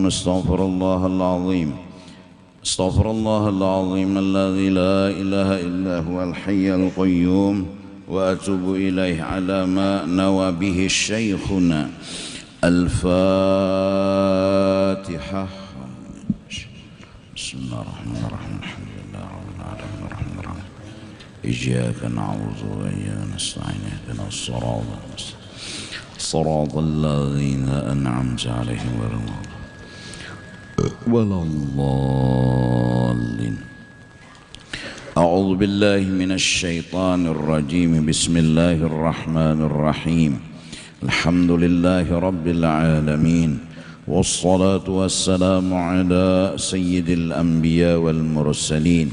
استغفر الله العظيم استغفر الله العظيم الذي لا إله إلا هو الحي القيوم وأتوب إليه على ما نوى به شيخنا. الفاتحة. بسم الله الرحمن الرحيم الحمد لله رب العالمين الرحمن الرحيم إياك نعبد وإياك نستعين اهدنا الصراط المستقيم صراط الذين أنعمت عليهم غير المغضوب ولا الضالين. أعوذ بالله من الشيطان الرجيم. بسم الله الرحمن الرحيم. الحمد لله رب العالمين والصلاة والسلام على سيد الأنبياء والمرسلين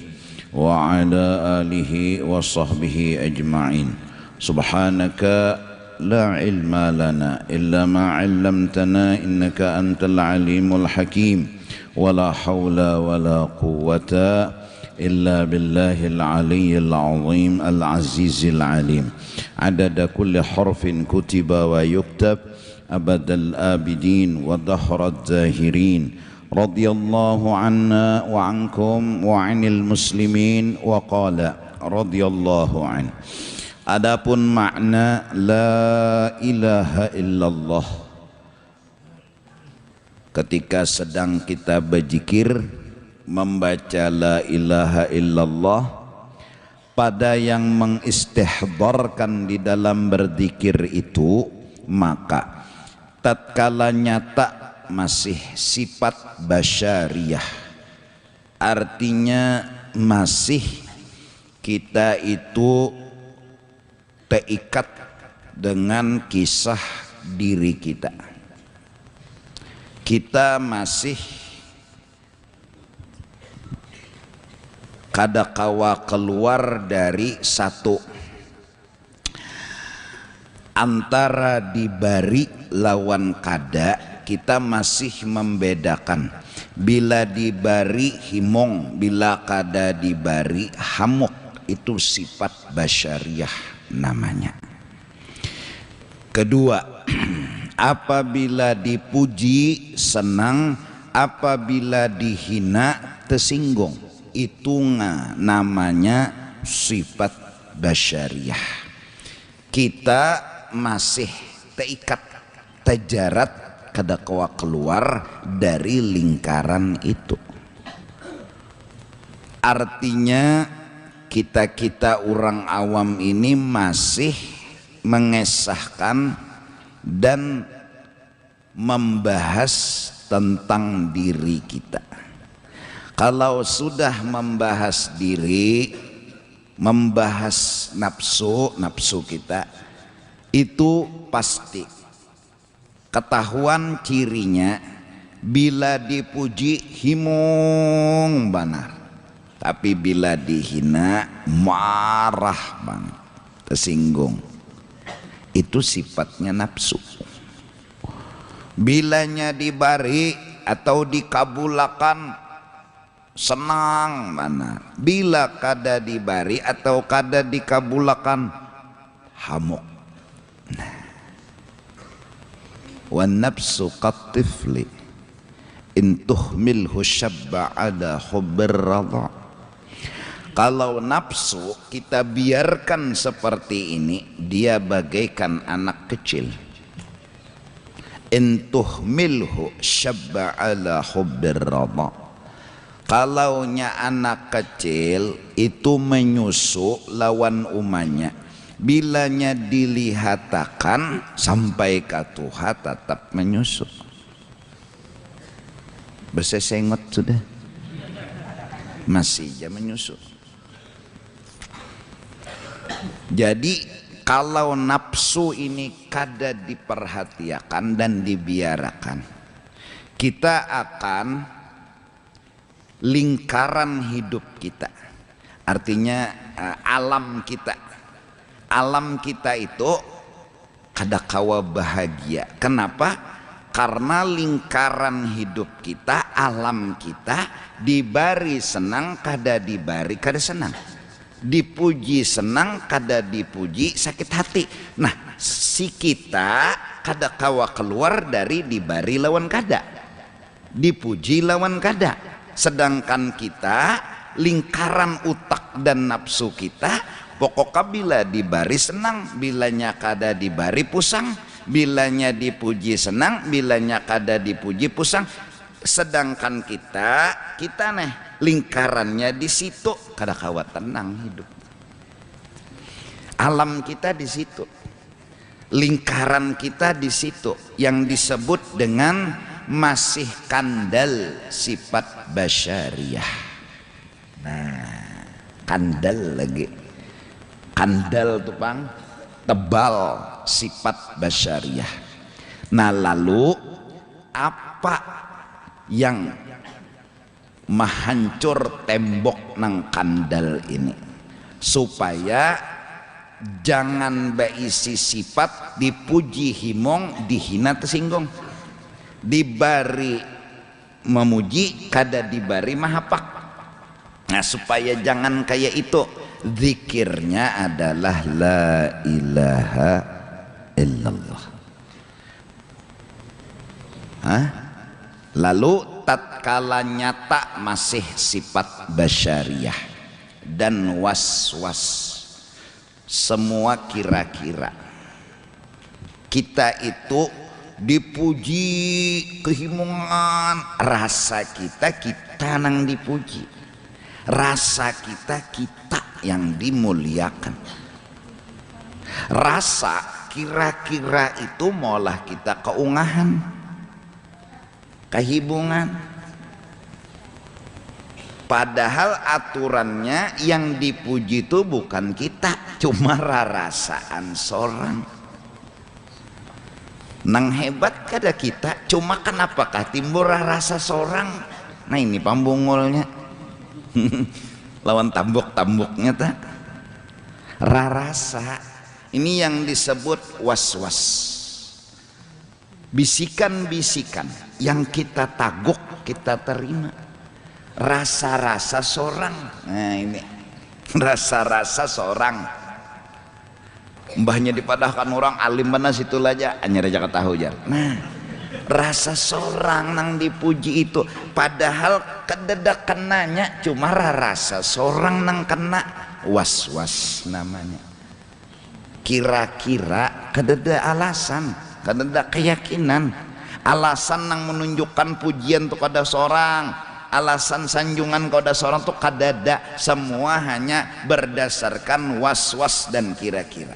وعلى آله وصحبه أجمعين. سبحانك لا علم لنا إلا ما علمتنا إنك أنت العليم الحكيم ولا حول ولا قوة إلا بالله العلي العظيم العزيز العليم. عدد كل حرف كتب ويكتب أبد الآبدين ودهر الداهرين. رضي الله عنا وعنكم وعن المسلمين وقال رضي الله عنه. Adapun makna la ilaha illallah, ketika sedang kita berzikir membaca la ilaha illallah, pada yang mengistihdharkan di dalam berzikir itu, maka tatkala nyata masih sifat basyariyah, artinya masih kita itu terikat dengan kisah diri kita. Kita masih kadakawa keluar dari satu antara dibari lawan kada. Kita masih membedakan bila dibari himong, bila kada dibari hamuk. Itu sifat basyariyah namanya. Kedua, apabila dipuji senang, apabila dihina tersinggung. Itu namanya sifat basyariyah. Kita masih terikat, terjerat, kadakawa keluar dari lingkaran itu. Artinya kita orang awam ini masih mengesahkan dan membahas tentang diri kita. Kalau sudah membahas diri, membahas nafsu kita, itu pasti ketahuan cirinya bila dipuji himung benar. Tapi bila dihina marah banget, tersinggung. Itu sifatnya nafsu. Bilanya dibari atau dikabulakan senang benar. Bila kada dibari atau kada dikabulakan hamuk. Wan nafsu qatifli in tuhmilhu syabba ala hubbir radha. Kalau nafsu kita biarkan seperti ini, dia bagaikan anak kecil. In tuhmilhu syabba ala hubbir radha. Kalaunya anak kecil itu menyusu lawan umanya, bilanya dilihatakan sampai ke Tuhan tetap menyusu. Bersesengot sudah, masih aja menyusu. Jadi kalau nafsu ini kada diperhatikan dan dibiarkan, kita akan lingkaran hidup kita, artinya alam kita itu kadakawa bahagia. Kenapa? Karena lingkaran hidup kita, alam kita dibari senang, kada dibari kada senang, dipuji senang, kada dipuji sakit hati. Nah, si kita kada kawa keluar dari dibari lawan kada. dipuji lawan kada. Sedangkan kita lingkaran utak dan nafsu kita pokoknya bila dibari senang, bilanya kada dibari pusang, bilanya dipuji senang, bilanya kada dipuji pusang. Sedangkan kita nih lingkarannya di situ, kada kawa tenang hidup. Alam kita di situ, lingkaran kita di situ, yang disebut dengan masih kandal sifat basyariyah. Nah, kandal lagi, kandal tuh bang, tebal sifat basyariyah. Nah lalu apa yang menghancur tembok nang kandal ini supaya jangan berisi sifat dipuji himong, dihina tersinggung, dibari memuji kada dibari mahapak. Nah supaya jangan kayak itu, zikirnya adalah la ilaha illallah. Lalu tatkala nyata masih sifat basyariyah dan was-was, semua kira-kira kita itu dipuji kehimungan, rasa kita nang dipuji, rasa kita yang dimuliakan, rasa kira-kira itu malah kita keungahan, kehibungan. Padahal aturannya yang dipuji itu bukan kita, cuma rasaan sorang. Nang hebat kada kita, cuma kenapakah timbul rasa sorang? Nah ini pambungulnya. Lawan tambuk-tambuknya tak rasa. Ini yang disebut was-was, bisikan-bisikan yang kita taguk kita terima, rasa-rasa sorang. Nah ini rasa-rasa sorang. Mbahnya dipadahkan orang alim mana situ aja hanya aja ketahu jar. Nah rasa sorang nang dipuji itu, padahal kededak kenanya cuma rasa sorang nang kena, was-was namanya. Kira-kira kededak alasan, kededak keyakinan, alasan nang menunjukkan pujian tuh pada seorang, alasan sanjungan kepada seorang tuh kadada, semua hanya berdasarkan was-was dan kira-kira.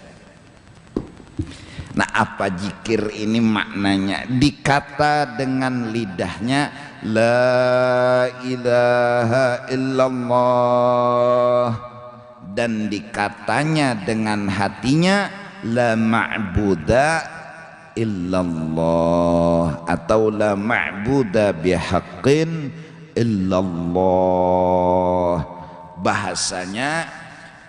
Nah apa zikir ini maknanya? Dikata dengan lidahnya la ilaha illallah, dan dikatanya dengan hatinya la ma'buda illallah, atau la ma'buda bihaqqin illallah. Bahasanya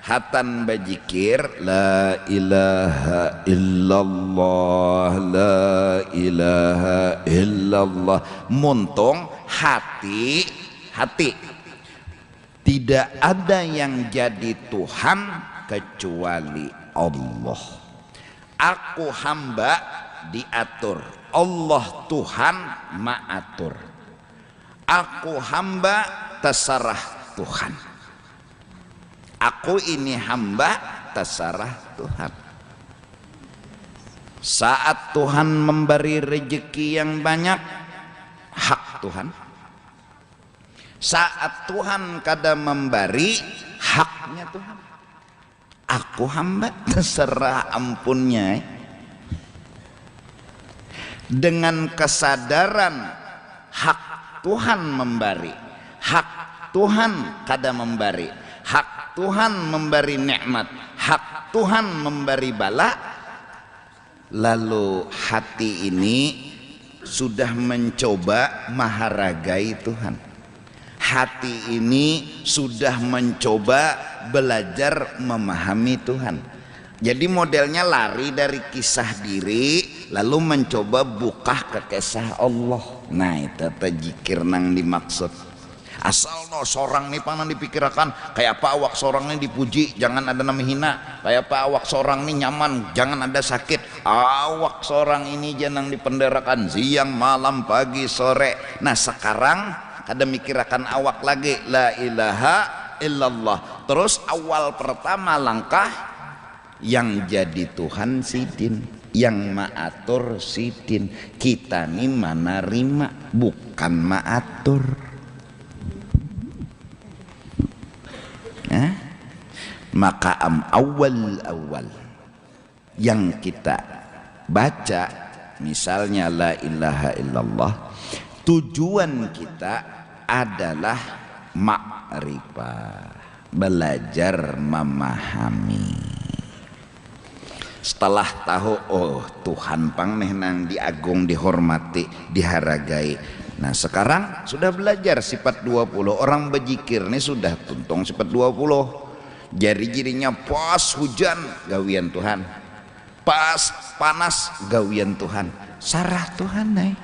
hatan bajikir la ilaha illallah, la ilaha illallah, muntung hati tidak ada yang jadi Tuhan kecuali Allah. Aku hamba diatur, Allah Tuhan maatur. Aku hamba terserah Tuhan. Aku ini hamba terserah Tuhan. Saat Tuhan memberi rezeki yang banyak, hak Tuhan. Saat Tuhan kada memberi, haknya Tuhan. Aku hamba terserah ampunnya. Dengan kesadaran hak Tuhan memberi, hak Tuhan kada memberi, hak Tuhan memberi nikmat, hak Tuhan memberi bala, lalu hati ini sudah mencoba maharagai Tuhan. Hati ini sudah mencoba belajar memahami Tuhan. Jadi modelnya lari dari kisah diri lalu mencoba buka ke kisah Allah. Nah itu zikir nang dimaksud. Asal no seorang nih pangan dipikirkan kayak apa awak seorang nih dipuji, jangan ada nama hina. Kayak apa awak seorang nih nyaman, jangan ada sakit. Awak seorang ini jangan dipenderakan siang malam pagi sore. Nah sekarang ada mikirakan awak lagi, la ilaha illallah. Terus awal pertama langkah yang jadi Tuhan sidin, yang maatur sidin. Kita nih mana rima, bukan maatur. Maka awal yang kita baca misalnya la ilaha illallah, tujuan kita adalah ma'rifah, belajar memahami. Setelah tahu oh Tuhan pang nih nang diagung, dihormati, dihargai. Nah sekarang sudah belajar sifat 20. Orang berzikir nih sudah tuntung sifat 20. Jari-jarinya pas hujan gawian Tuhan, pas panas gawian Tuhan, sarah Tuhan nih.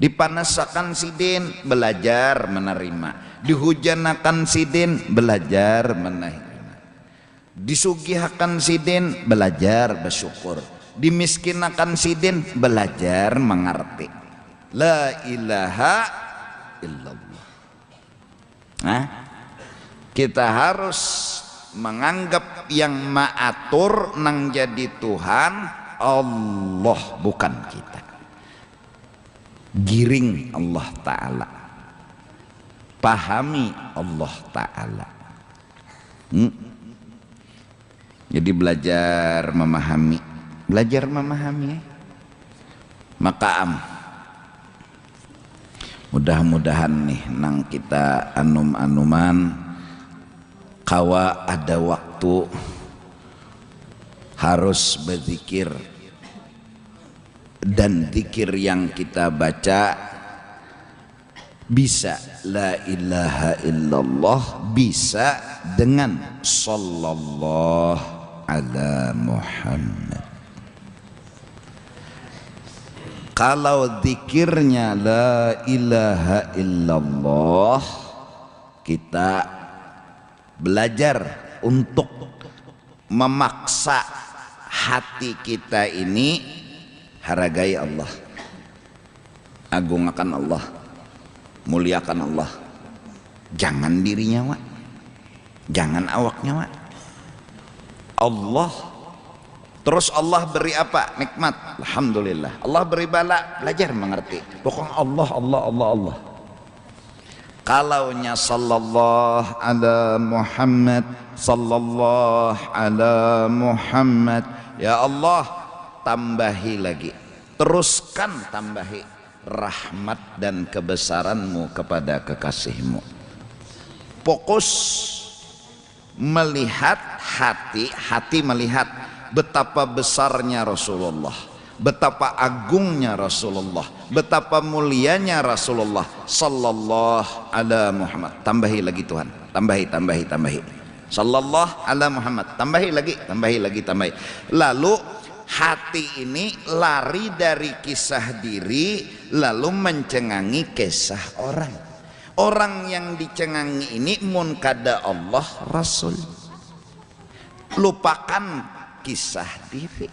Dipanasakan sidin belajar menerima, dihujanakan sidin belajar menerima, disugihakan sidin belajar bersyukur, dimiskinakan sidin belajar mengerti. La ilaha illallah. Nah, kita harus menganggap yang maatur nang jadi Tuhan Allah, bukan kita. Giring Allah Ta'ala, pahami Allah Ta'ala. Jadi belajar memahami, maka mudah-mudahan nih nang kita anum-anuman kawa ada waktu harus berzikir, dan zikir yang kita baca bisa la ilaha illallah, bisa dengan sallallahu ala Muhammad. Kalau zikirnya la ilaha illallah, kita belajar untuk memaksa hati kita ini hargai Allah, agungkan Allah, muliakan Allah. Jangan dirinya Wak, jangan awaknya Wak, Allah. Terus Allah beri apa? Nikmat, alhamdulillah. Allah beri bala, belajar mengerti. Pokoknya Allah, Allah, Allah, Allah. Kalaunya sallallahu ala Muhammad, sallallahu ala Muhammad, ya Allah, tambahi lagi, teruskan tambahi rahmat dan kebesaranmu kepada kekasihmu. Fokus melihat hati melihat betapa besarnya Rasulullah, betapa agungnya Rasulullah, betapa mulianya Rasulullah sallallahu ala Muhammad. Tambahi lagi Tuhan, tambahi sallallahu ala Muhammad, tambahi lagi. Lalu hati ini lari dari kisah diri lalu mencengangi kisah orang. Orang yang dicengangi ini mun kada Allah Rasul, lupakan kisah diri.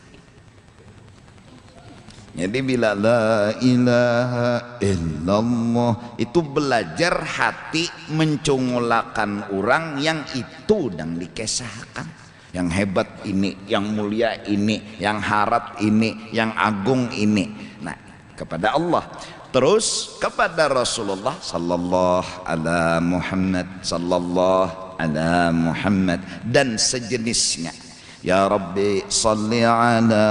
Jadi bila la ilaha illallah itu belajar hati mencungulakan orang yang itu dan dikesahkan, yang hebat ini, yang mulia ini, yang harat ini, yang agung ini. Nah, kepada Allah, terus kepada Rasulullah sallallahu ala Muhammad, sallallahu ala Muhammad dan sejenisnya. Ya Rabbi salli ala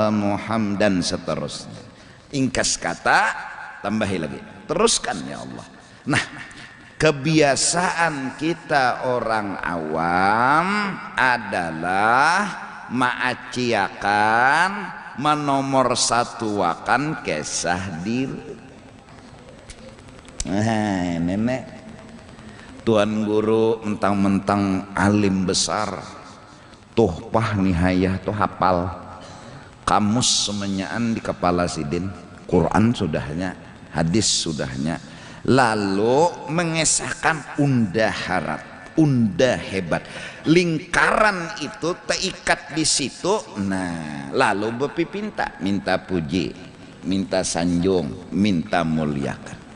Muhammad dan seterusnya. Ingkas kata, tambahi lagi, teruskan ya Allah. Nah, kebiasaan kita orang awam adalah maaciakan, menomor satuakan kisah diri. Nenek tuan guru mentang-mentang alim besar, tuhpah nihayah tuh hafal, kamus semenyaan di kepala sidin, Quran sudahnya, hadis sudahnya, lalu mengesahkan unda harat, unda hebat, lingkaran itu terikat di situ. Nah lalu berpipinta, minta puji, minta sanjung, minta muliakan.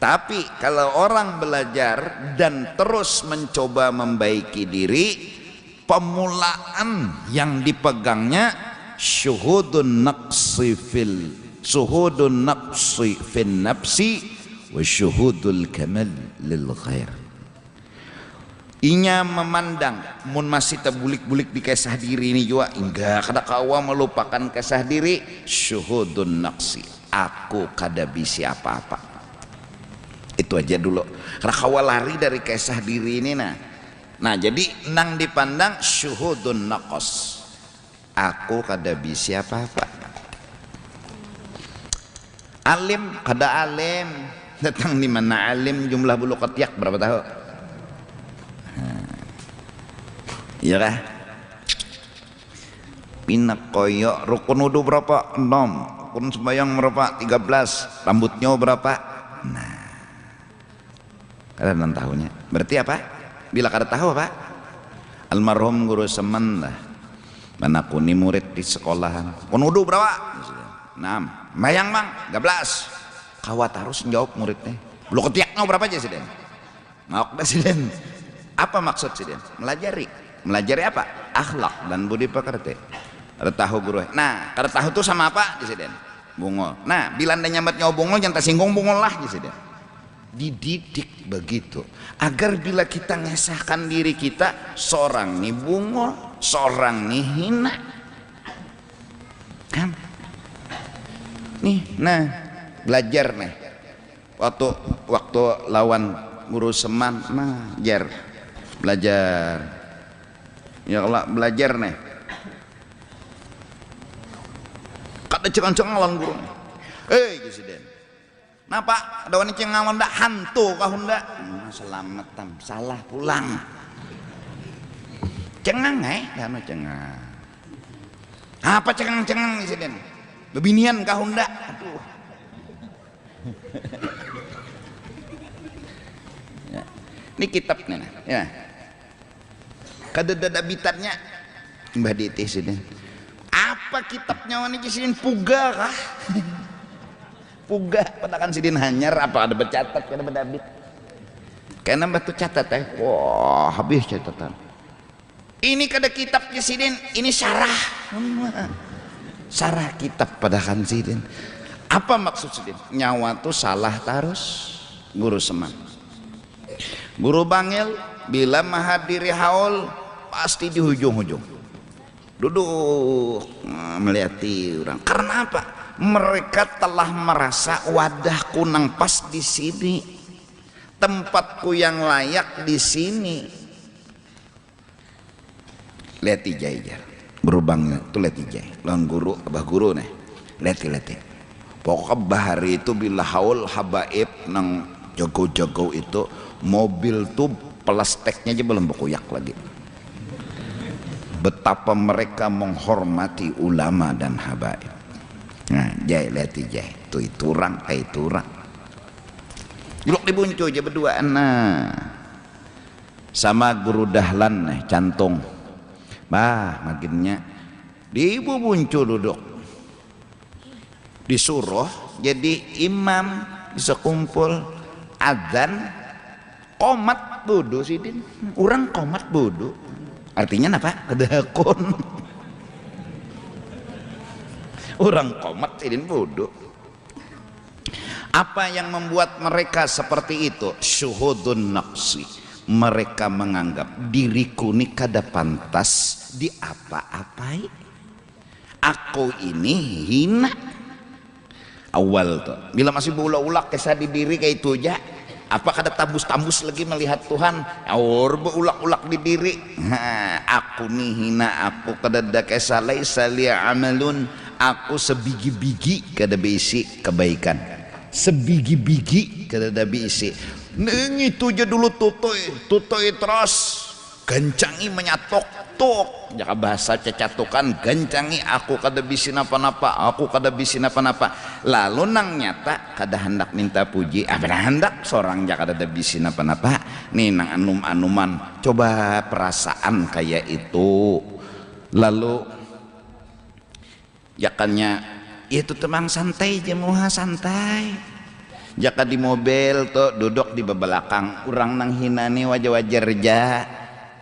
Tapi kalau orang belajar dan terus mencoba membaiki diri, pemulaan yang dipegangnya syuhudun naqsi fin nafsi wa syuhudul kamal lil ghair. Inya memandang mun masih terbulik-bulik di kisah diri ini juga enggak kada kawa melupakan kisah diri. Syuhudun naqsi, aku kada bisi apa-apa. Itu aja dulu kada kawa lari dari kisah diri ini. Nah jadi nang dipandang syuhudun naqs, aku kada bisi apa-apa. Alim kada alim, datang di mana alim jumlah bulu ketiak berapa tahu? Iya kah? Pinak koyok, rukun wudu berapa? 6. Rukun sembahyang berapa? 13. Rambutnya berapa? Nah, kada tahunya. Berarti apa? Bila kada tahu apa? Almarhum guru semen lah. Mana kuni murid di sekolahan. Rukun wudu berapa? 6. Bayang bang, 13. Kawat harus jawab muridnya. Bulu ketiaknya berapa aja sih Den? Maaf Presiden. Apa maksud sih Den? Melajari apa? Akhlak dan budi pekerti. Kada tahu guru. Nah, kada tahu itu sama apa di sini? Bungol. Nah, bila anda nyambat nyawa bungol jangan tersinggung bungol lah di sini. Dididik begitu agar bila kita ngesahkan diri kita, seorang nih bungol, seorang nih hina. Kan? Nih, nah, belajar nih. Waktu lawan guru seman, nah, belajar. Ya Allah belajar nih. Kada cengang lawan guru. Presiden. Napa? Ada wanita cengang ndak hantu kah ndak? Selamatan, salah pulang. Cengang dano cengang. Apa cengang Presiden? Bebinian kah ndak? Aduh. Ya. Ini kitabnya ya. Kada bitarnya Mbah Diti sini. Apa kitabnya wani sidin puga kah? Puga padakan sidin hanyar apa ada bercatat kada berdabit. Karena mbah tu catat wah habis catatan. Ini kada kitabnya sidin, ini syarah. Syarah kitab padakan sidin. Apa maksud sidin? Nyawa tu salah terus guru seman. Guru bangil bila menghadiri haul pasti di hujung-hujung duduk melihati orang. Karena apa? Mereka telah merasa wadahku nang pas di sini, tempatku yang layak di sini. Lihat jai berubang itu lihat jai lawan guru abah guru nih lihat pokoknya bahari itu bila haul habaib nang jago-jago itu mobil tuh plastiknya aja belum berkoyak lagi. Betapa mereka menghormati ulama dan habaib. Nah, lihat tuh itu orang kayak itu orang. Juluk dibuncu aja berduaan sama guru dahlan nih cantung. Bah, makinnya dibu buncu duduk. Disuruh jadi imam bisa kumpul adzan komat bodoh sidin. Orang komat bodoh. Artinya apa? Kedakon. Orang komat sidin bodoh. Apa yang membuat mereka seperti itu? Syuhudun naqsi. Mereka menganggap diriku ini kada pantas diapa-apai. Aku ini hina. Awal tuh. Bila masih berulang-ulang kisah di diri kayak itu aja. Apa kada tambus-tambus lagi melihat Tuhan? Aur berulang-ulang di diri. Aku nih hina, aku kada ada kisah laisa li amalun. Aku sebigi-bigi kada bisi kebaikan. Sebigi-bigi kada ada bisi. Neng itu aja dulu tutoi terus. Gancangi menyatok. tuk jaka bahasa cacatukan gancangi aku kada bisi napa-napa, aku kada bisi napa-napa. Lalu nang nyata kada hendak minta puji, kada hendak seorang jaka kada bisi napa-napa. Nih nang anum-anuman, coba perasaan kayak itu. Lalu jakannya itu temang santai jemuha santai. Jaka di mobil tuh duduk di belakang, orang nang hina nih wajar-wajar aja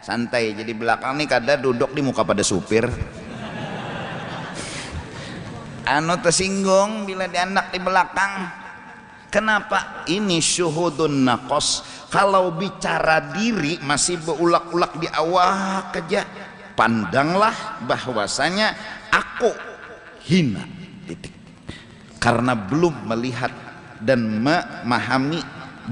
santai. Jadi belakang nih kada duduk di muka pada supir anu tersinggung bila dianak di belakang. Kenapa? Ini syuhudun naqas. Kalau bicara diri masih beulak-ulak di awak aja, pandanglah bahwasanya aku hina titik, karena belum melihat dan memahami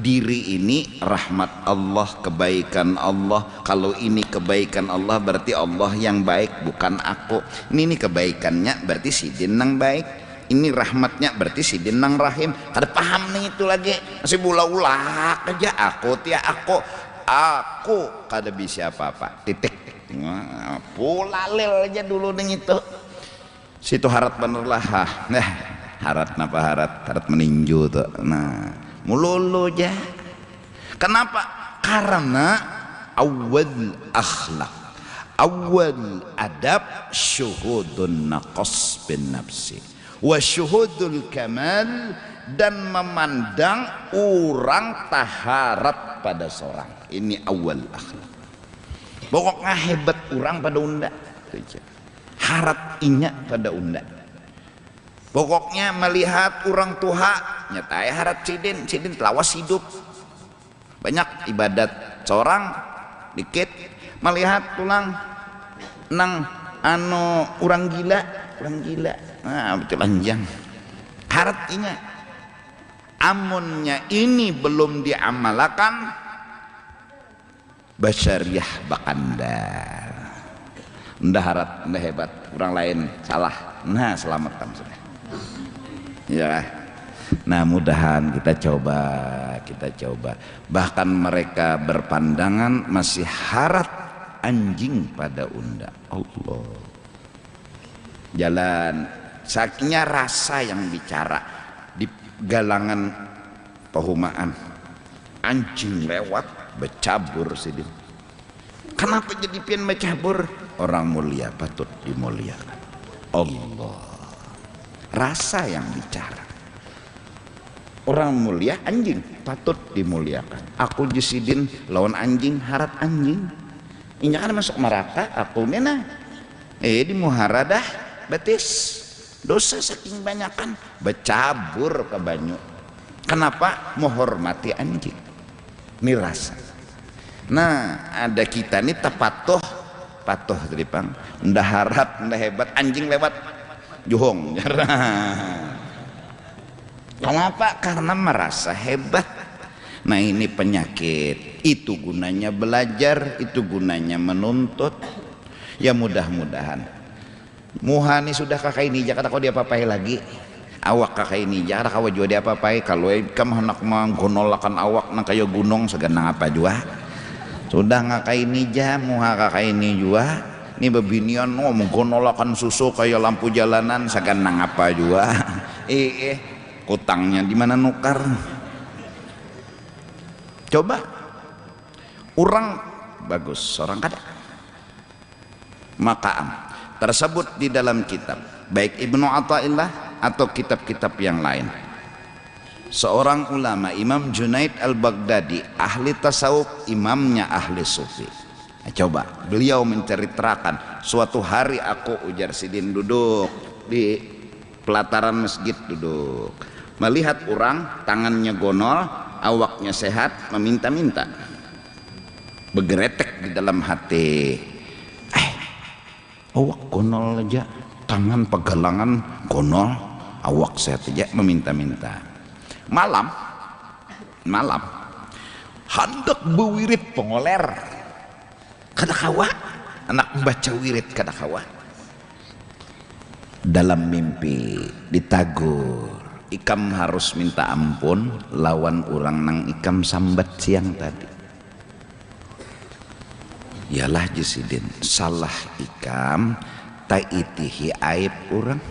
diri ini rahmat Allah, kebaikan Allah. Kalau ini kebaikan Allah berarti Allah yang baik, bukan aku. Ini kebaikannya berarti sidin nang baik, ini rahmatnya berarti sidin nang rahim. Kada paham nih itu lagi, masih bula-ulak aja aku tia aku kada bisa apa-apa titik. Pulalil aja dulu nih itu situ harat bener lah. Nah harat napa harat meninju tuh. Nah mululu aja. Kenapa? Karena awal akhlak, awal adab syuhudun naqas bin nafsi wa syuhudul kamal, dan memandang orang taharat pada seorang. Ini awal akhlak. Pokoknya hebat orang pada unda, harat inya pada unda. Pokoknya melihat orang tua nyatai harat sidin telawas hidup. Banyak ibadat seorang dikit melihat tulang nang anu orang gila, nah betul anjang harat inya. Amunnya ini belum diamalkan, basyariah bakandar. Ndah harat, ndah hebat, orang lain salah, nah selamatkan sudah. Ya, nah mudahan kita coba. Bahkan mereka berpandangan masih harat anjing pada unda. Allah, jalan saknya rasa yang bicara di galangan perumahan. Anjing lewat becabur sidin. Kenapa jadi pian becabur? Orang mulia patut dimuliakan. Allah, rasa yang bicara. Orang mulia anjing patut dimuliakan. Aku jisidin lawan anjing, harat anjing. Ini kan masuk neraka aku nena. Di muharadah betis. Dosa saking banyakan becabur ke banyu. Kenapa? Menghormati anjing. Ini rasa. Nah, ada kita nih patuh tadi pang. Ndah harat, ndah hebat, anjing lewat johong. Kenapa? Karena merasa hebat. Nah ini penyakit. Itu gunanya belajar, itu gunanya menuntut. Ya mudah-mudahan muhani sudah kakak ini jangan kau dia apa-apai lagi. Awak kakak ini jangan kau juga dia apa-apai. Kalau kamu hendak menggonolakan awak nang kayak gunung segenang apa juga. Sudah ngakai ini jah muha kakak ini juga. Ini bebinian menggonolakan susu kayak lampu jalanan segenang apa juga. Utangnya di mana nukar? Coba orang bagus, orang kada. Maka tersebut di dalam kitab baik Ibnu Athaillah atau kitab-kitab yang lain. Seorang ulama Imam Junaid al-Baghdadi, ahli tasawuf, imamnya ahli sufi. Coba beliau menceritakan suatu hari aku ujar sidin duduk di pelataran masjid duduk. Melihat orang tangannya gonol, awaknya sehat, meminta-minta. Bergeretek di dalam hati. Awak gonol aja, tangan pegalangan gonol, awak sehat aja, meminta-minta. Malam hendak bewirid pengoler. Kada kawa, anak membaca wirid kada kawa. Dalam mimpi ditagur. Ikam harus minta ampun lawan orang nang ikam sambat siang tadi. Yalah Jisidin salah ikam taitihi aib orang.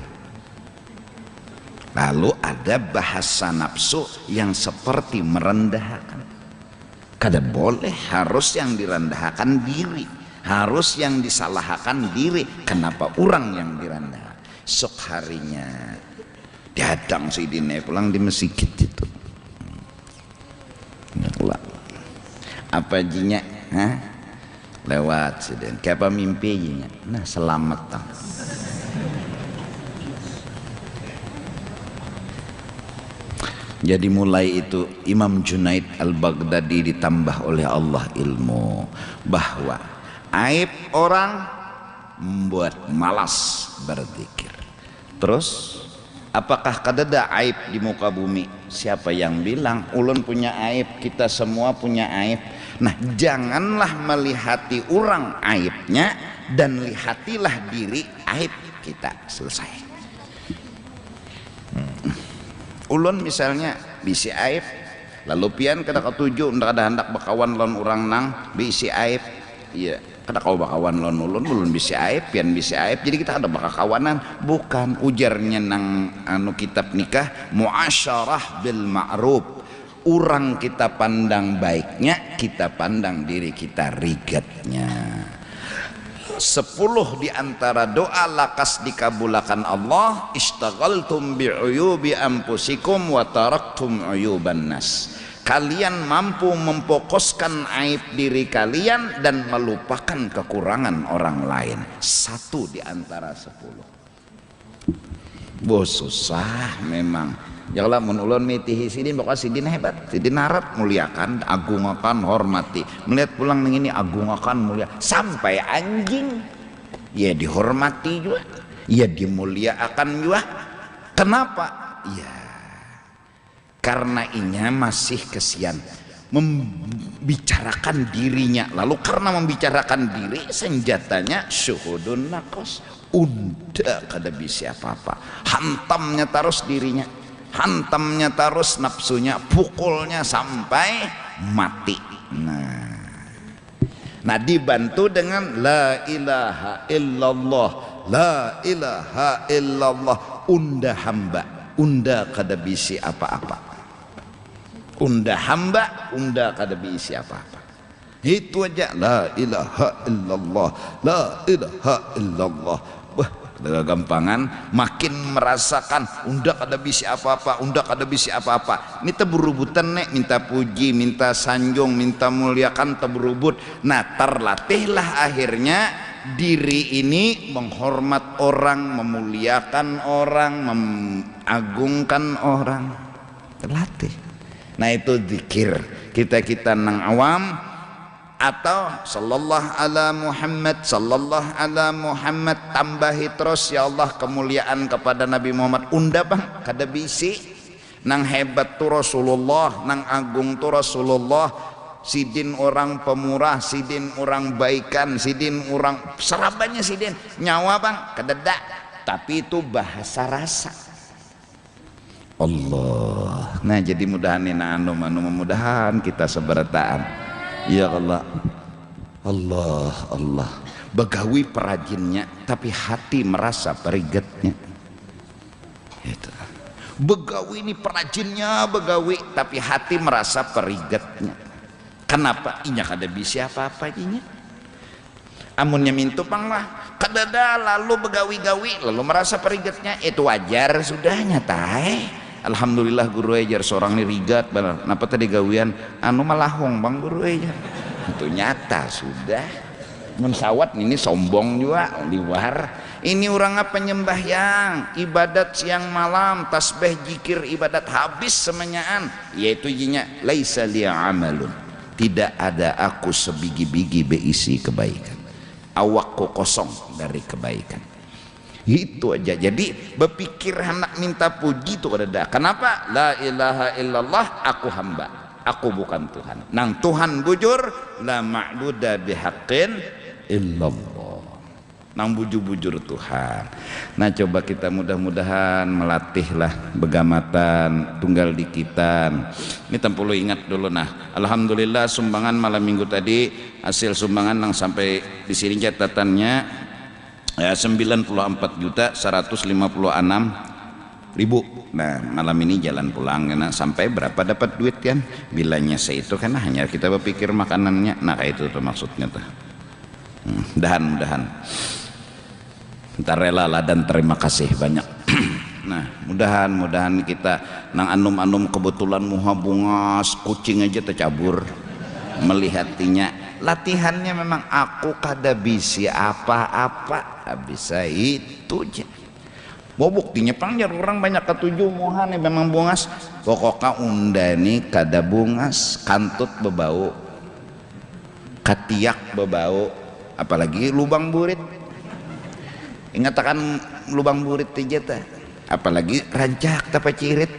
Lalu ada bahasa nafsu yang seperti merendahkan. Kada boleh, harus yang direndahkan diri, harus yang disalahkan diri. Kenapa orang yang direndahkan? Sok harinya diadang Sidin pulang di masjid itu. Apa jinya? Lewat Sidin. Kayak apa mimpinya? Nah selamat tang. Jadi mulai itu Imam Junaid Al-Baghdadi ditambah oleh Allah ilmu bahwa aib orang membuat malas berzikir. Terus apakah kadada aib di muka bumi? Siapa yang bilang? Ulun punya aib, kita semua punya aib. Nah janganlah melihati orang aibnya, dan lihatilah diri aib kita. Selesai. Ulun misalnya bisi aib, lalu pian kada ketuju ndak ada hendak bakawan lon orang nang bisi aib. Iya, kada kau bakawan lon ulun bisi aib, pian bisi aib. Jadi kita ada bakakawanan, bukan ujarnya nang anu kitab nikah muasyarah bil ma'ruf. Orang kita pandang baiknya, kita pandang diri kita rigatnya. 10 di antara doa lakas dikabulakan Allah, istaghaltum bi'uyubi anfusikum wa taraktum uyuban nas. Kalian mampu memfokuskan aib diri kalian dan melupakan kekurangan orang lain. 1 di antara 10. Bos susah memang. Janganlah menulun mitihi Sidin, pokoknya Sidin hebat, Sidin harap muliakan, agungakan, hormati. Melihat pulang ini agungakan, mulia, sampai anjing ya dihormati juga, ya dimuliakan juga. Kenapa? Ya karena inya masih kesian membicarakan dirinya. Lalu karena membicarakan diri, senjatanya syuhudun nakos, udah kada bisa apa-apa, hantamnya terus dirinya, hantamnya terus nafsunya, pukulnya sampai mati. Nah dibantu dengan la ilaha illallah, la ilaha illallah. Unda hamba, unda kada bisi apa-apa, unda hamba, unda kada bisi apa-apa. Itu aja, la ilaha illallah, la ilaha illallah. Gampangan makin merasakan unda kada bisi apa-apa, unda kada bisi apa-apa. Ini teberubutan nek, minta puji, minta sanjung, minta muliakan, teberubut. Nah terlatihlah akhirnya diri ini menghormat orang, memuliakan orang, mengagungkan orang. Terlatih. Nah itu zikir kita nang awam. Atau sallallahu ala Muhammad, sallallahu ala Muhammad, tambahi terus ya Allah kemuliaan kepada Nabi Muhammad. Unda bang kada bisi, nang hebat tu Rasulullah, nang agung tu Rasulullah. Sidin orang pemurah, Sidin orang baikan, Sidin orang serabannya, Sidin nyawa bang kada dak, tapi itu bahasa rasa Allah. Nah jadi mudahan ina anu mudahan kita seberataan. Ya Allah, Allah, Allah. Begawi perajinnya, tapi hati merasa perigetnya. Itu. Begawi ini perajinnya, begawi, tapi hati merasa perigetnya. Kenapa? Inya kada bisa apa-apa inya. Amunnya mintu pang lah, kadada lalu begawi-gawi, lalu merasa perigetnya. Itu wajar sudahnya tahe. Alhamdulillah guru ejar seorang ini rigat benar. Napa tadi gawian anu malahong bang guru ejar. Itu nyata sudah. Mensawat ini sombong juga liwar. Ini orang apa penyembahyang, ibadat siang malam, tasbih jikir ibadat habis semenyaan. Yaitu jinya laisa liya amalun. Tidak ada aku sebigi-bigi beisi kebaikan. Awakku kosong dari kebaikan. Itu aja. Jadi berpikir hendak minta puji itu ada. Kenapa? La ilaha illallah, aku hamba, aku bukan Tuhan. Nang Tuhan bujur, la ma'buda bihaqqin illallah. nang bujur-bujur Tuhan. Nah coba kita mudah-mudahan melatihlah begamatan tunggal dikitan. Ini tempulu ingat dulu. Nah alhamdulillah sumbangan malam minggu tadi, hasil sumbangan yang sampai di sini catatannya ya 94.156.000. Nah malam ini jalan pulang karena sampai berapa dapat duit kan bilanya seitu karena hanya kita berpikir makanannya. Nah kayak itu tuh maksudnya tuh. Mudahan ntar rela lah dan terima kasih banyak. Nah mudahan kita nang anum kebetulan muha bungas kucing aja tercabur melihatinya. Latihannya memang aku kada bisa apa-apa, bisa itu aja. Mau buktinya panjang orang banyak ketujuh muha nih memang bungas. Pokoknya unda nih kada bungas, kantut bebau, katiak bebau, apalagi lubang burit. Ingatakan lubang burit aja ta, apalagi rancak tapi cirit.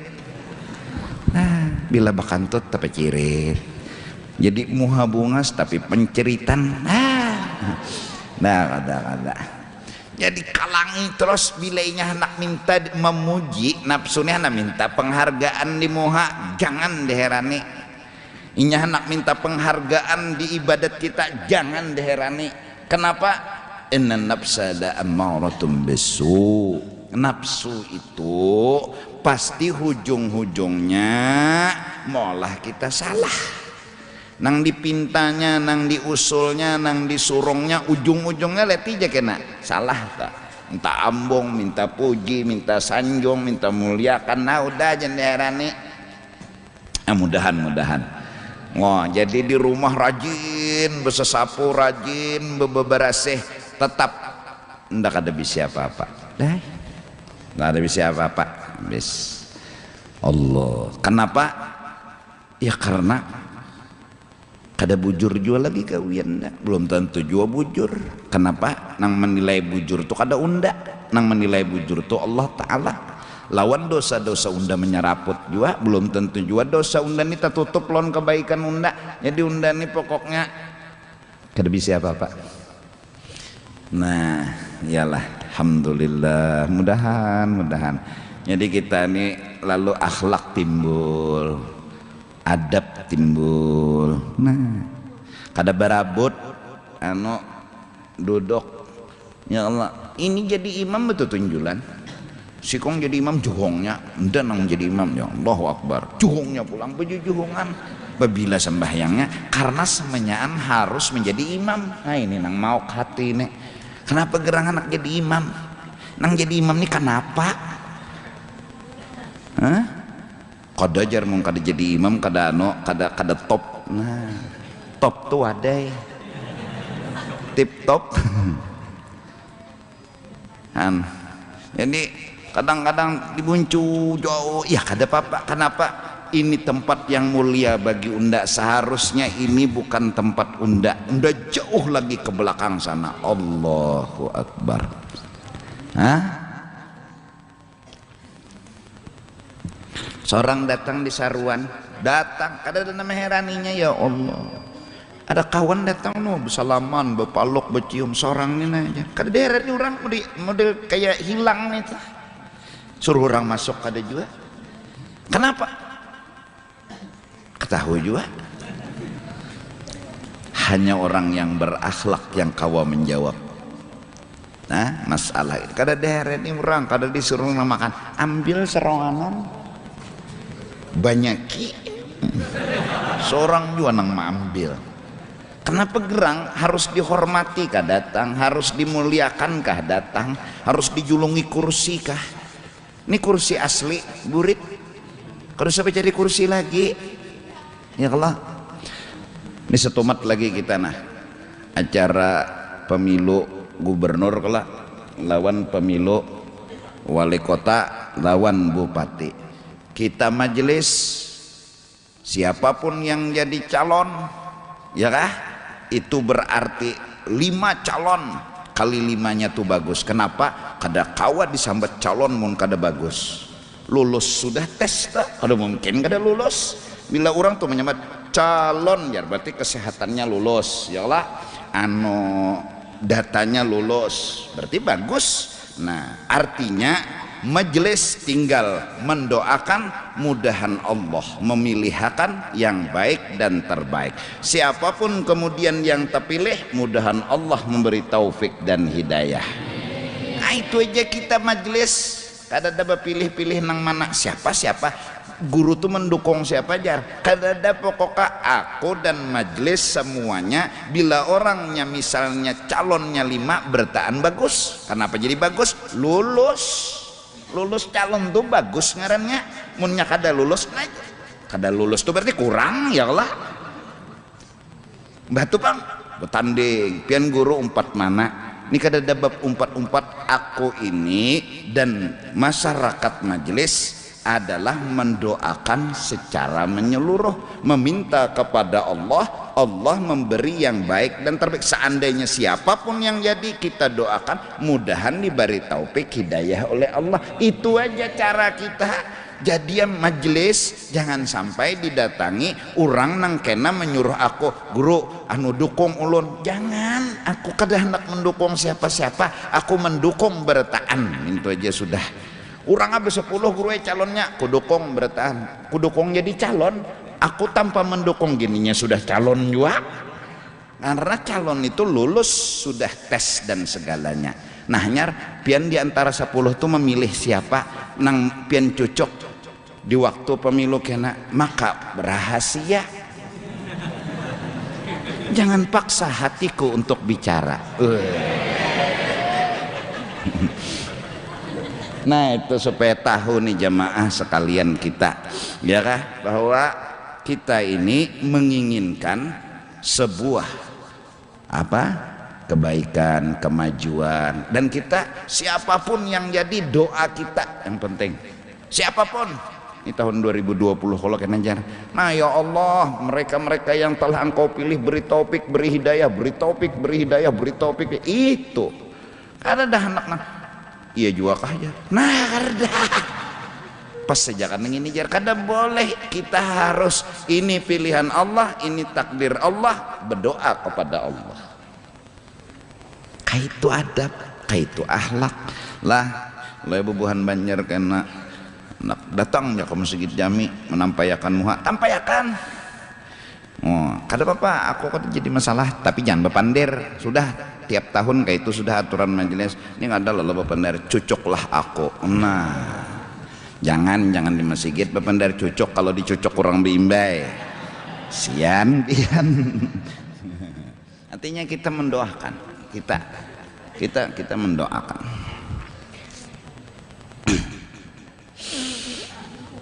Nah bila bakantut tapi cirit, jadi muha bungas tapi penceritan. Nah kada jadi kalangi terus bilainya anak minta memuji nafsunya anak minta penghargaan di muha, jangan diherani. Inya anak minta penghargaan di ibadat kita, jangan diherani. Kenapa? Inna nafsa la'ammaratun bisu. Nafsu itu pasti hujung-hujungnya malah kita salah. Nang dipintanya, nang diusulnya, nang disurungnya, ujung-ujungnya leti aja kena salah tak. Minta ambong, minta puji, minta sanjung, minta muliakan. Nah udah jangan diherani. Mudahan. Wah jadi di rumah rajin bersesapu, rajin beberasih, tetap ndak ada bisa apa-apa. Ndak ada bisa apa-apa. Bis Allah. Kenapa? Ya karena kada bujur jua lagi kawian dah. Belum tentu jua bujur. Kenapa? Nang menilai bujur tu kada unda. Nang menilai bujur tu Allah Ta'ala. Lawan dosa-dosa unda menyeraput jua, belum tentu jua dosa unda ni tertutup lawan kebaikan unda. Jadi unda ni pokoknya kada bisa apa-apa. Nah iyalah alhamdulillah, mudahan jadi kita ni lalu akhlak timbul, adab timbul. Nah kada berabut duduk ya Allah ini jadi imam betul tunjulan. Sikong jadi imam juhongnya, dan nang jadi imam ya Allahu Akbar, juhongnya pulang baju juhongan. Babila sembahyangnya karena semenyaan harus menjadi imam. Nah ini nang mau hati nih. Kenapa gerang anak jadi imam? Nang jadi imam nih kenapa? Kada jar mung kada jadi imam kada kada top. Nah top tuh ada tip top. Jadi kadang-kadang dibuncu jauh ya kada apa-apa. Kenapa? Ini tempat yang mulia bagi unda, seharusnya ini bukan tempat unda jauh lagi ke belakang sana. Allahu Akbar. Seorang datang di saruan, datang kada ada nama heraninya ya Allah. Ada kawan datang bersalaman, berpaluk, bercium seorang ini aja. Kada daerah orang model kayak hilang nih tuh. Suruh orang masuk kada juga. Kenapa? Ketahui juga. Hanya orang yang berakhlak yang kawa menjawab. Nah masalah ini kada daerah ini orang kada disuruh makan, ambil seronganan banyaki. Seorang juga nang ambil. Kenapa gerang harus dihormati kah datang, harus dimuliakan kah datang, harus dijulungi kursi kah? Ini kursi asli burit, kalau sampai cari kursi lagi ya Allah. Ini setumat lagi kita nah acara pemilu gubernur kelak lawan pemilu wali kota lawan bupati. Kita majelis siapapun yang jadi calon ya kah, itu berarti 5 calon kali 5-nya tuh bagus. Kenapa? Kada kawa disambat calon mun kada bagus. Lulus sudah tes tak? Kada mungkin kada lulus. Bila orang tuh menyambat calon ya berarti kesehatannya lulus. Ya Allah datanya lulus, berarti bagus. Nah, artinya majelis tinggal mendoakan mudahan Allah memilihkan yang baik dan terbaik. Siapapun kemudian yang terpilih, mudahan Allah memberi taufik dan hidayah. Nah, itu aja kita majelis. Kada ada pilih-pilih nang mana siapa guru tuh mendukung siapa aja. Kada ada, pokoknya aku dan majelis semuanya, bila orangnya misalnya calonnya 5 bertahan bagus. Kenapa jadi bagus? Lulus calon tuh bagus ngarannya. Munnya kada lulus, nah kada lulus tuh berarti kurang ya Allah. Batu bang bertanding pian guru 4 mana. Ini kada ada bab umpat-umpat. Aku ini dan masyarakat majelis adalah mendoakan secara menyeluruh, meminta kepada Allah, Allah memberi yang baik dan terbaik. Seandainya siapapun yang jadi, kita doakan mudahan diberi taufik hidayah oleh Allah. Itu aja cara kita. Jadi majelis jangan sampai didatangi orang nang kena menyuruh aku, guru anu dukung ulun. Jangan, aku kada hendak mendukung siapa-siapa, aku mendukung bertahan. Itu aja sudah. Orang habis 10 guru calonnya kudukung bertahan, kudukung jadi calon. Aku tanpa mendukung gininya sudah calon juga, karena calon itu lulus sudah tes dan segalanya. Nah nyar pian diantara 10 tuh memilih siapa nang pian cocok di waktu pemilu kena, maka rahasia. Jangan paksa hatiku untuk bicara. Nah itu supaya tahu nih jamaah sekalian kita, ya kah, bahwa kita ini menginginkan sebuah kebaikan, kemajuan, dan kita siapapun yang jadi doa kita yang penting. Siapapun ini tahun 2020 kalau kena jar. Nah ya Allah, mereka-mereka yang telah Engkau pilih, beri taufik, beri hidayah, beri taufik, beri hidayah, beri taufik. Itu karena dah anak iya juga kah ya? Nah karena pas sejakan ini jar kada boleh. Kita harus, ini pilihan Allah, ini takdir Allah, berdoa kepada Allah. Kaitu adab, kaitu akhlak lah. Oleh bubuhan Banjar kena nak datangnya ke masjid jami menampayakan muha, tampayakan. Oh, kada apa-apa, aku kada jadi masalah, tapi jangan bepandir. Sudah tiap tahun kayak itu sudah aturan majelis. Ini ada loh bepandir, cucuklah aku. Nah, jangan di masjid bepandir cucuk, kalau dicucuk kurang bimbay. Sian pian. Artinya kita mendoakan, kita mendoakan.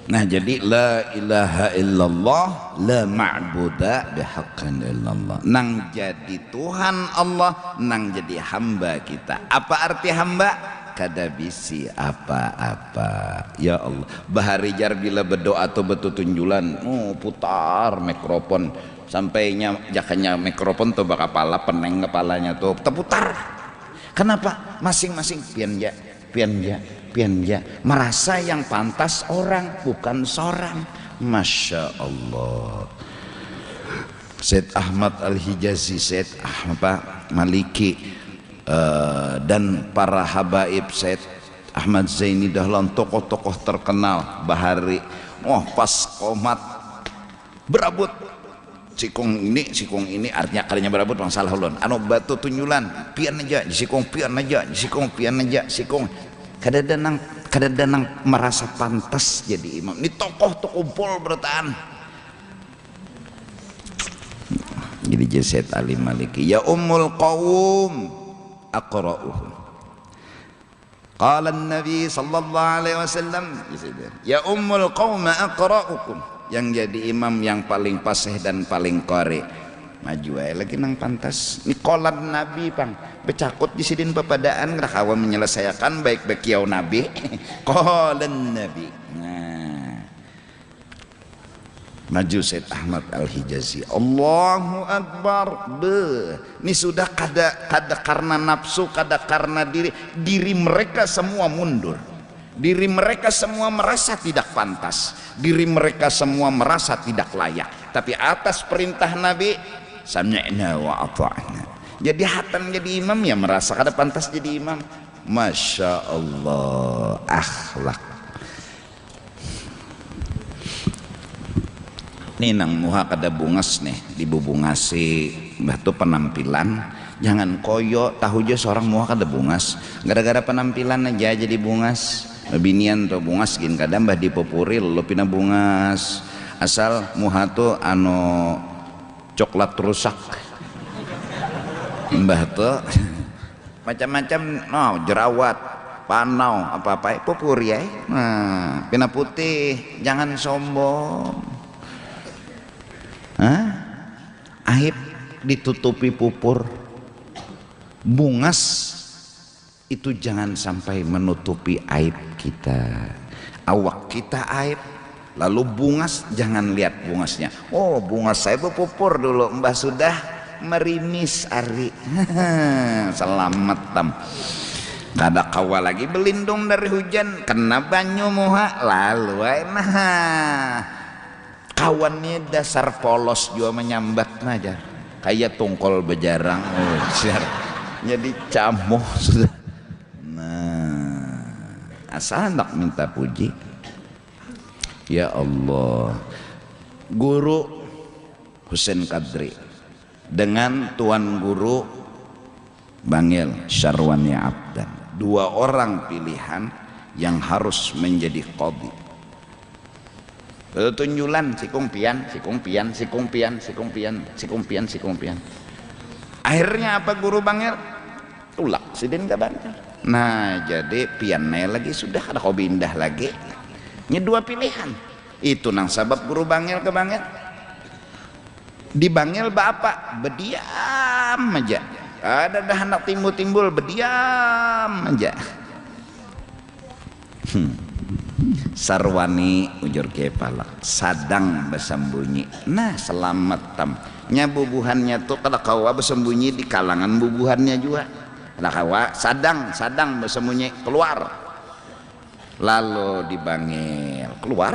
Nah jadi la ilaha illallah la ma'buda bihaqqin illallah. Nang jadi Tuhan Allah, nang jadi hamba kita. Apa arti hamba? Kada bisi apa-apa. Ya Allah, baharijar bila berdoa atau betutunjulan, putar mikrofon sampainya jakanya mikrofon tuh bak kepala peneng kepalanya tuh terputar. Kenapa? Masing-masing pian ya merasa yang pantas orang, bukan seorang. Masya Allah. Syed Ahmad Al-Hijazi, Syed Maliki, dan para habaib Syed Ahmad Zaini Dahlan, tokoh-tokoh terkenal bahari. Pas komat berabut sikung ini artinya kalinya berabut bang salah ulun. Anu batu tunjulan pian aja, sikung pian aja, sikung kada danang merasa pantas jadi imam. Ini tokoh tuh kumpul bertahan. Jadi Syed Ali Maliki, ya ummul qaum aqra'uhum. Qala an-nabi sallallahu alaihi wasallam, ya ummul qaum aqra'ukum. Yang jadi imam yang paling fasih dan paling qari. Maju aja lagi nang pantas. Ini kolan Nabi pang becakut di sidin pepadaan rakawa menyelesaikan baik-baik kiau Nabi. Kolan Nabi. Nah, maju Syed Ahmad Al-Hijazi, Allahu Akbar. Ini sudah kada karena nafsu, kada karena diri mereka semua mundur. Diri mereka semua merasa tidak pantas, diri mereka semua merasa tidak layak. Tapi atas perintah Nabi, sami'na wa ata'na. jadi hatan jadi imam ya merasa kada pantas jadi imam. Masya Allah, akhlak. Nih nang muha kada bungas nih dibubungasi batu penampilan, jangan koyo tahu aja seorang muha kada bungas gara-gara penampilan aja jadi bungas. Binian tuh bungas gin kadang mbah dipopuril lo pina bungas asal muha tuh anu coklat rusak mbah tuh macam-macam no jerawat panau apa-apa pupur ya. Nah pina putih jangan sombong. Aib ditutupi pupur. Bungas itu jangan sampai menutupi aib kita. Awak kita aib lalu bungas jangan lihat bungasnya. Oh bungas saya pupur dulu mbah sudah merimis ari. Selamat tam. Kada kawa lagi berlindung dari hujan kena banyu muha lalu nah kawannya dasar polos juga menyambat aja kayak tungkol bejarang. Oh siar jadi camoh sudah. Nah asal nak minta puji ya Allah. Guru Husain Kadri dengan tuan guru Bangil Syarwani Abdan, dua orang pilihan yang harus menjadi qadhi. Tunjulan sikungpian. Akhirnya apa guru Bangil? Tulak sidin ke Bangil. Nah jadi piannya lagi sudah ada kau pindah lagi. Ini dua pilihan. Itu nang sabab guru Bangil ke Bangil. Di Bangil bapak berdiam aja. Ada dah anak timbul berdiam aja. Sarwani ujur kepala sadang bersembunyi. Nah selamat tam nya bubuhannya tuh kada kawa bersembunyi di kalangan bubuhannya juga. Kada kawa sadang bersembunyi keluar. Lalu dibangil keluar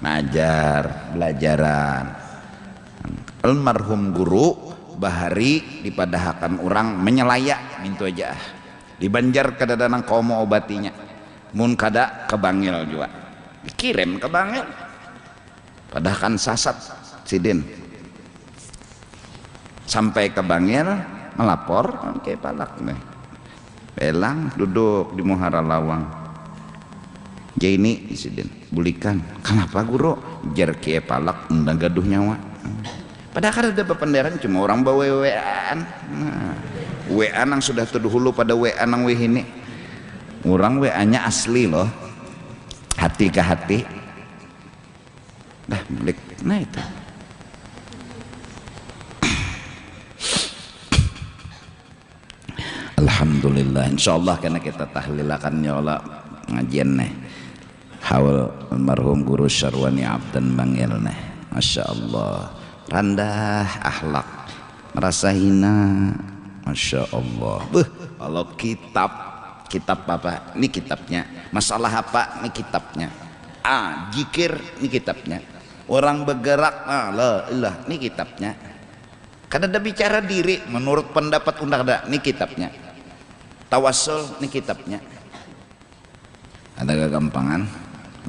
ngajar belajaran. Almarhum guru bahari dipadahakan orang menyelayak mintu aja di Banjar kada danang komo obatinya mun kada ke Bangil juga dikirim ke Bangil padahkan sasat sidin sampai ke Bangil melapor ke palak nih belang duduk di Muhara Lawang ini sidin bulikan kenapa guru jar ke palak undang gaduh nyawa. Padahal ada pependeran cuma orang bawa WA-an. Nah, WA nang sudah terdahulu pada WA nang ini. Orang WA-nya asli loh. Hati ke hati. Dah balik. Nah itu. Alhamdulillah. Insyaallah karena kita tahlilakan ya Allah ngajian nih. Haul almarhum guru Syarwani Abdan Bangil nih. Masya Allah. Rendah akhlak merasa hina. Masya Allah. Kalau kitab apa ini kitabnya, masalah apa ini kitabnya, jikir ini kitabnya, orang bergerak la ilah ini kitabnya, kada ada bicara diri menurut pendapat undang-undang ini kitabnya, tawassul ini kitabnya. Ada kegampangan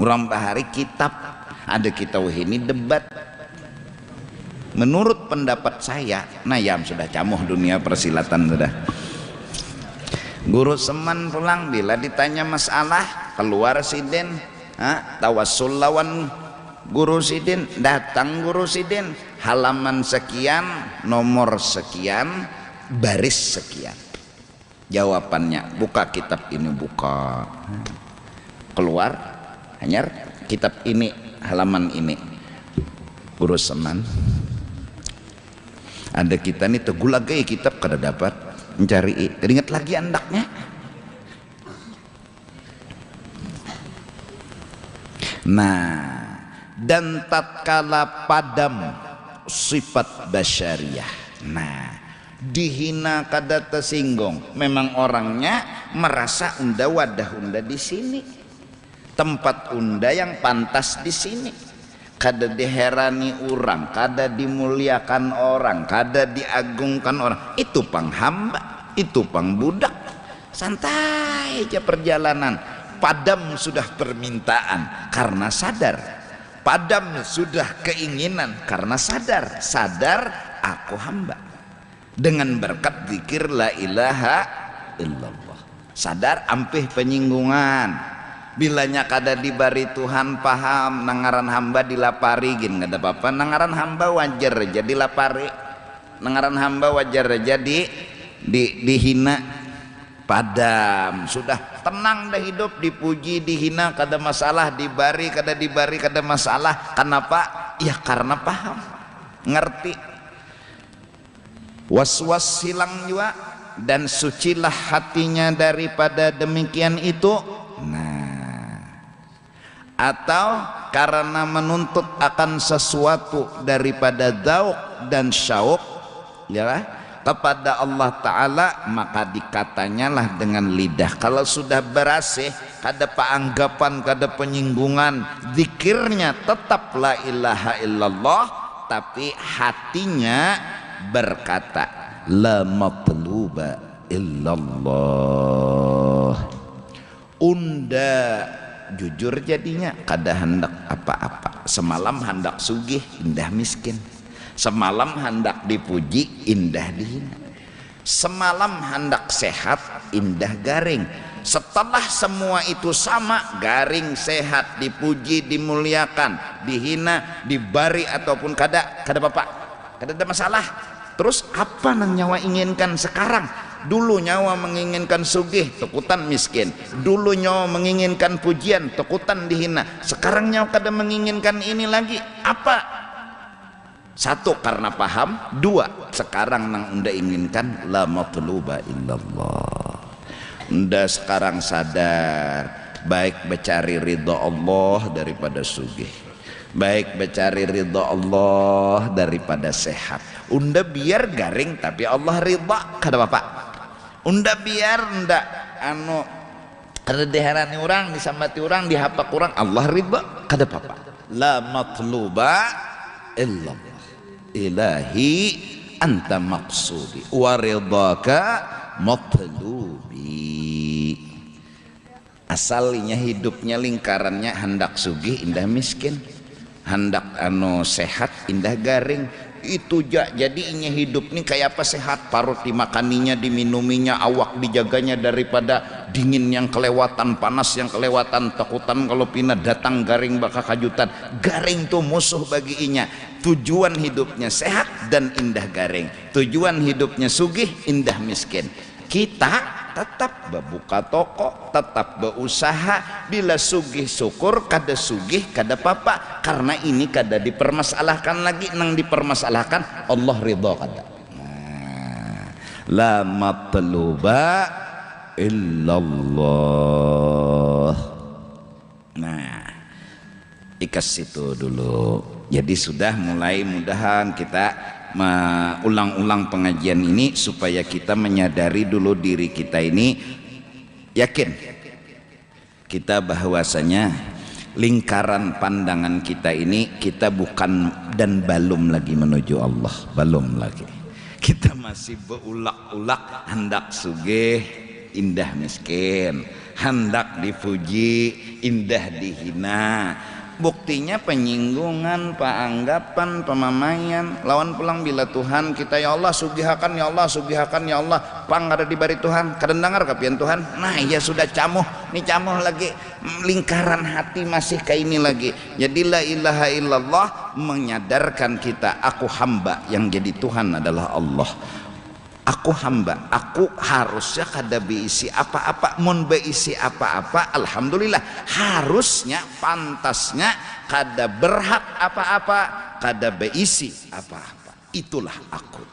orang bahari kitab ada kita ini debat. Menurut pendapat saya, nah ya sudah camuh dunia persilatan sudah. Guru Seman pulang bila ditanya masalah keluar sidin, tawassul lawan guru sidin, datang guru sidin, halaman sekian, nomor sekian, baris sekian. Jawabannya buka kitab ini buka, keluar hanya kitab ini halaman ini. Guru Seman. Ada kita nih tegulagai kitab kada dapat mencari keringat lagi andaknya. Nah dan tatkala padam sifat basyariah, nah dihina kada tersinggung, memang orangnya merasa unda wadah unda di sini, tempat unda yang pantas di sini. kada diherani orang, kada dimuliakan orang, kada diagungkan orang. Itu pang hamba, itu pang budak. Santai aja perjalanan. Padam sudah permintaan karena sadar. Padam sudah keinginan karena sadar. Sadar aku hamba. Dengan berkat zikir la ilaha illallah. Sadar ampih penyinggungan. Bilanya kada dibari Tuhan paham nangaran hamba dilapari gin nggak ada apa-apa. Nangaran hamba wajar jadi lapari. Nangaran hamba wajar jadi dihina. Padam sudah tenang dah hidup, dipuji dihina kada masalah, dibari kada masalah. Kenapa? Ya karena paham, ngerti. Was-was hilang juga dan sucilah hatinya daripada demikian itu. Nah, atau karena menuntut akan sesuatu daripada dzauq dan syauq ya kepada Allah Ta'ala, maka dikatanyalah dengan lidah. Kalau sudah berasih, kada paanggapan, kada penyinggungan, zikirnya tetap la ilaha illallah, tapi hatinya berkata la matluba illallah. Unda jujur jadinya kada hendak apa-apa. Semalam hendak sugih, indah miskin. Semalam hendak dipuji, indah dihina. Semalam hendak sehat, indah garing. Setelah semua itu sama, garing, sehat, dipuji, dimuliakan, dihina, dibari ataupun kada apa-apa, kada ada masalah. Terus apa nang nyawa inginkan sekarang? Dulu nyawa menginginkan sugih, tekutan miskin. Dulu nyawa menginginkan pujian, tekutan dihina. Sekarang nyawa kada menginginkan ini lagi. Apa? Satu karena paham, dua sekarang nang unda inginkan la matluba illallah. Unda sekarang sadar baik mencari ridha Allah daripada sugih, baik mencari ridha Allah daripada sehat. Unda biar garing tapi Allah ridha kada bapak. Unda biar unda kada diherani orang, disambati orang, dihapak orang, Allah ridha kada apa-apa. La matluba illallah. Ilahi anta maqsudi wa ridhaka matlubi. Asalnya hidupnya lingkarannya hendak sugih, indah miskin, hendak sehat, indah garing. Itu jadinya hidup nih kayak apa? Sehat, parut dimakaninya, diminuminya, awak dijaganya daripada dingin yang kelewatan, panas yang kelewatan, takutan kalau pina datang garing bakal kajutan. Garing tuh musuh bagi inya. Tujuan hidupnya sehat dan indah garing, tujuan hidupnya sugih, indah miskin. Kita tetap berbuka toko, tetap berusaha. Bila sugih syukur, kada sugih kada apa-apa, karena ini kada dipermasalahkan lagi. Nang dipermasalahkan Allah ridha kada. Nah, la matluba illallah. Nah, ikas itu dulu. Jadi sudah mulai mudahan kita ulang-ulang pengajian ini supaya kita menyadari dulu diri kita ini, yakin kita bahwasanya lingkaran pandangan kita ini kita bukan dan belum lagi menuju Allah, belum lagi. Kita masih beulak-ulak hendak sugih, indah miskin, hendak dipuji, indah dihina. Buktinya penyinggungan, peanggapan, pemamaian. Lawan pulang bila Tuhan kita ya Allah sugihakan, ya Allah sugihakan, ya Allah pang ada dibari Tuhan, kadang dengar kapian Tuhan. Nah ya sudah camuh, nih camuh lagi, lingkaran hati masih kayak ini lagi. Jadi la ilaha illallah menyadarkan kita, aku hamba, yang jadi Tuhan adalah Allah. Aku hamba, aku harusnya kada beisi apa-apa. Mun beisi apa-apa, alhamdulillah. Harusnya, pantasnya kada berhak apa-apa, kada beisi apa-apa. Itulah aku.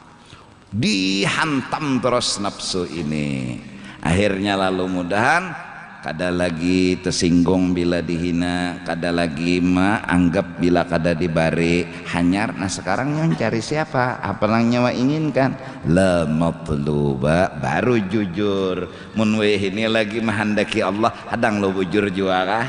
Dihantam terus nafsu ini. Akhirnya lalu mudahan kada lagi tersinggung bila dihina, kada lagi anggap bila kada dibari, hanyar. Nah sekarang yang cari siapa? Apa yang nyawa inginkan? La matluba, baru jujur. Mun ini lagi menghendaki Allah, hadang lo bujur juga kah?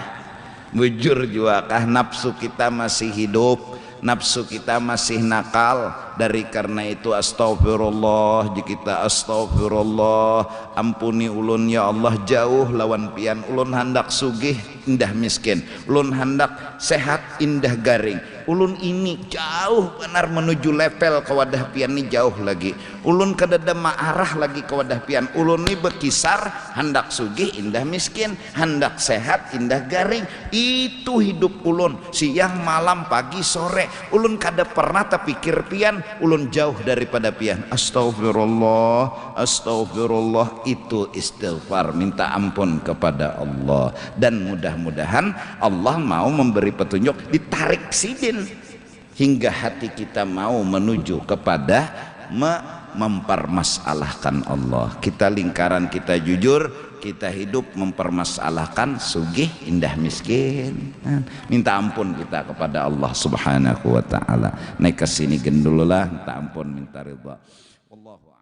Bujur juakah nafsu kita masih hidup, nafsu kita masih nakal. Dari karena itu astagfirullah, jika astagfirullah, ampuni ulun ya Allah, jauh lawan pian ulun hendak sugih indah miskin, ulun hendak sehat indah garing. Ulun ini jauh benar menuju level kewadah pian ini jauh lagi. Ulun kadada ma'arah lagi kewadah pian. Ulun ini berkisar hendak sugih indah miskin, hendak sehat indah garing. Itu hidup ulun, siang malam pagi sore. Ulun kada pernah terpikir pian, ulun jauh daripada pian. Astagfirullah, astagfirullah, itu istighfar, minta ampun kepada Allah. Dan mudah-mudahan Allah mau memberi petunjuk, ditarik sidin hingga hati kita mau menuju kepada mempermasalahkan Allah. Kita lingkaran kita jujur, kita hidup mempermasalahkan sugih indah miskin. Minta ampun kita kepada Allah Subhanahu wa taala. Naik ke sini gendululah, minta ampun, minta ridha. Wallahu